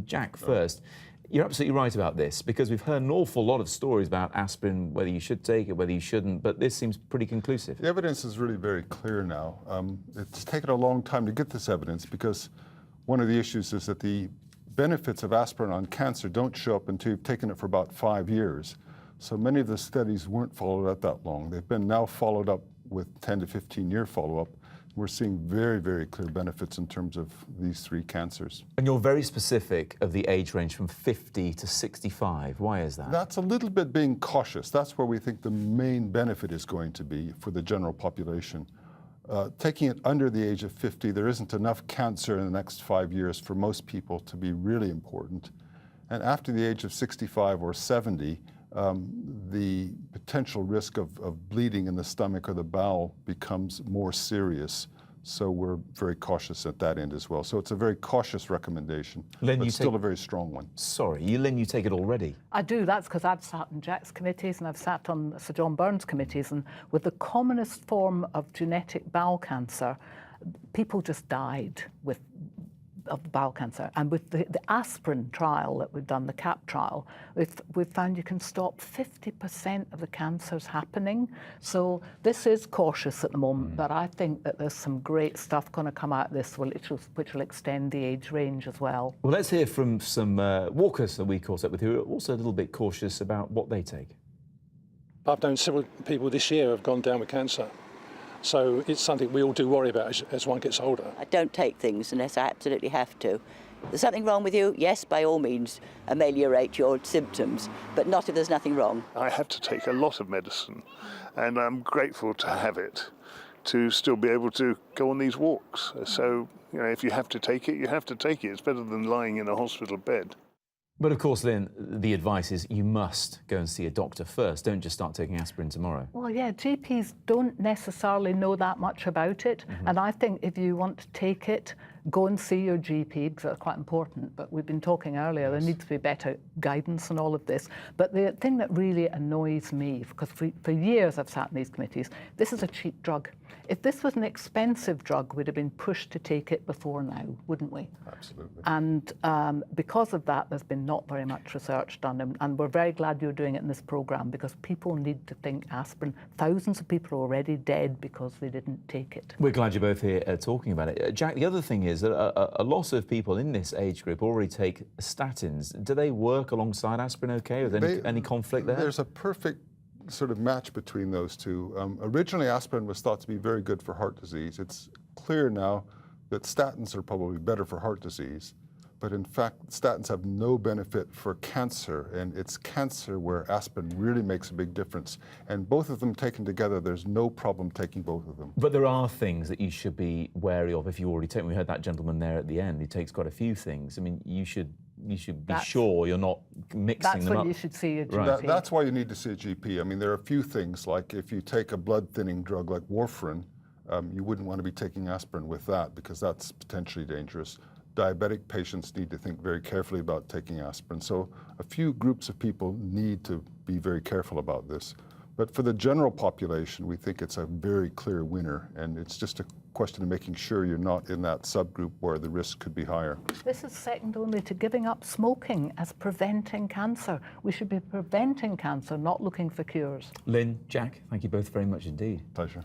Jack, first, you're absolutely right about this, because we've heard an awful lot of stories about aspirin, whether you should take it, whether you shouldn't, but this seems pretty conclusive. The evidence is really very clear now. It's taken a long time to get this evidence because one of the issues is that the benefits of aspirin on cancer don't show up until you've taken it for about 5 years. So many of the studies weren't followed up that long. They've been now followed up with 10 to 15-year follow-up. We're seeing very, very clear benefits in terms of these 3 cancers. And you're very specific of the age range from 50 to 65. Why is that? That's a little bit being cautious. That's where we think the main benefit is going to be for the general population. Taking it under the age of 50, there isn't enough cancer in the next 5 years for most people to be really important. And after the age of 65 or 70, the potential risk of bleeding in the stomach or the bowel becomes more serious. So we're very cautious at that end as well. So it's a very cautious recommendation, Lynn, but still a very strong one. Sorry, Lynn, you take it already? I do. That's because I've sat in Jack's committees and I've sat on Sir John Byrne's committees, and with the commonest form of genetic bowel cancer, people just died of bowel cancer. And with the aspirin trial that we've done, the CAP trial, we've found you can stop 50% of the cancers happening. So this is cautious at the moment, but I think that there's some great stuff going to come out of this which will extend the age range as well. Well, let's hear from some walkers that we caught up with who are also a little bit cautious about what they take. I've known several people this year who have gone down with cancer. So it's something we all do worry about as one gets older. I don't take things unless I absolutely have to. There's something wrong with you? Yes, by all means, ameliorate your symptoms, but not if there's nothing wrong. I have to take a lot of medicine, and I'm grateful to have it, to still be able to go on these walks. So, you know, if you have to take it, you have to take it. It's better than lying in a hospital bed. But of course, Lynn, the advice is you must go and see a doctor first. Don't just start taking aspirin tomorrow. Well, yeah, GPs don't necessarily know that much about it. And I think if you want to take it, go and see your GP, because that's quite important. But we've been talking earlier, there needs to be better guidance on all of this. But the thing that really annoys me, because for years I've sat in these committees, this is a cheap drug. If this was an expensive drug, we'd have been pushed to take it before now, wouldn't we? Absolutely. And because of that, there's been not very much research done. And we're very glad you're doing it in this programme, because people need to think aspirin. Thousands of people are already dead because they didn't take it. We're glad you're both here talking about it. Jack, the other thing is that a lot of people in this age group already take statins. Do they work alongside aspirin okay? Is there any conflict there? There's a perfect sort of match between those two. Originally, aspirin was thought to be very good for heart disease. It's clear now that statins are probably better for heart disease, but in fact, statins have no benefit for cancer, and it's cancer where aspirin really makes a big difference. And both of them taken together, there's no problem taking both of them. But there are things that you should be wary of if you already take. We heard that gentleman there at the end. He takes quite a few things. I mean, you should be sure you're not mixing them up. That's when you should see a GP. Right. That's why you need to see a GP. I mean, there are a few things, like if you take a blood-thinning drug like warfarin, you wouldn't want to be taking aspirin with that, because that's potentially dangerous. Diabetic patients need to think very carefully about taking aspirin. So a few groups of people need to be very careful about this. But for the general population, we think it's a very clear winner, and it's just a question of making sure you're not in that subgroup where the risk could be higher. This is second only to giving up smoking as preventing cancer. We should be preventing cancer, not looking for cures. Lynn, Jack, thank you both very much indeed. Pleasure.